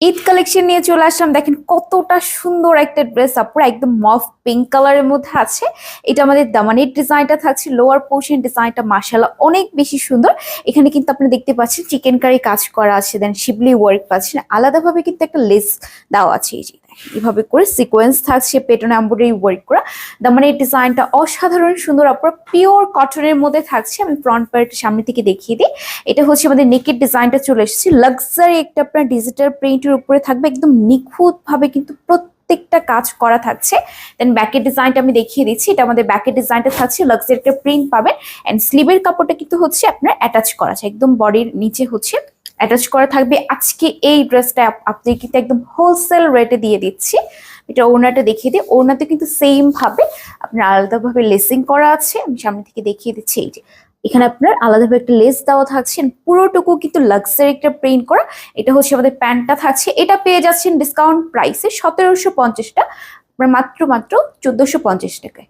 Eid collection নিয়ে চলে আসলাম। দেখেন কতটা সুন্দর একটা ড্রেস, আপুরা একদম মফ পিঙ্ক কালারের মধ্যে আছে। এটা আমাদের দামানের ডিজাইনটা থাকছে, লোয়ার পোর্শন ডিজাইনটা মাশাআল্লাহ অনেক বেশি সুন্দর। এখানে কিন্তু আপনি দেখতে পাচ্ছেন চিকেন কারি কাজ করা আছে, দেন শিবলি ওয়ার্ক পাচ্ছেন, আলাদাভাবে কিন্তু একটা লেস দেওয়া আছে। এই যে দেখেন, এভাবে করে সিকোয়েন্স থাকছে, পেটন এমব্রয়ডারি ওয়ার্ক করা। দামানের ডিজাইনটা অসাধারণ সুন্দর, আপনার পিওর কটনের মধ্যে থাকছে। আমি ফ্রন্ট পার্ট সামনে থেকে দেখিয়ে দিই। এটা হচ্ছে আমাদের নেকের ডিজাইনটা চলে এসেছে, লাক্সারি একটা আপনার ডিজিটাল প্রিন্টের উপরে থাকবে, একদম নিখুঁত ভাবে কিন্তু প্রত্যেকটা কাজ করা থাকছে। দেন ব্যাকের ডিজাইনটা আমি দেখিয়ে দিচ্ছি। এটা আমাদের ব্যাকের ডিজাইনটা থাকছে, লাক্সারি একটা প্রিন্ট পাবেন। এন্ড স্লিভের কাপড়টা কিন্তু হচ্ছে আপনার অ্যাটাচ করা আছে, একদম বডির নিচে হচ্ছে অ্যাটাচ করা থাকবে। আজকে এই ড্রেসটা আপনি কিন্তু একদম হোলসেল রেটে দিয়ে দিচ্ছি। এটা ওড়নাটা দেখিয়ে দিই। ওড়নাতে কিন্তু সেম ভাবে আপনার আলাদাভাবে লেসিং করা আছে, আমি সামনে থেকে দেখিয়ে দিচ্ছি। এই যে এখানে আপনার আলাদাভাবে একটা লেস দেওয়া থাকছে, পুরোটুকু কিন্তু লাক্সারি একটা প্রিন্ট করা। এটা হচ্ছে আমাদের প্যান্টটা থাকছে, এটা পেয়ে যাচ্ছেন ডিসকাউন্ট প্রাইসে 1750 টাকা, মাত্র 1450 টাকায়।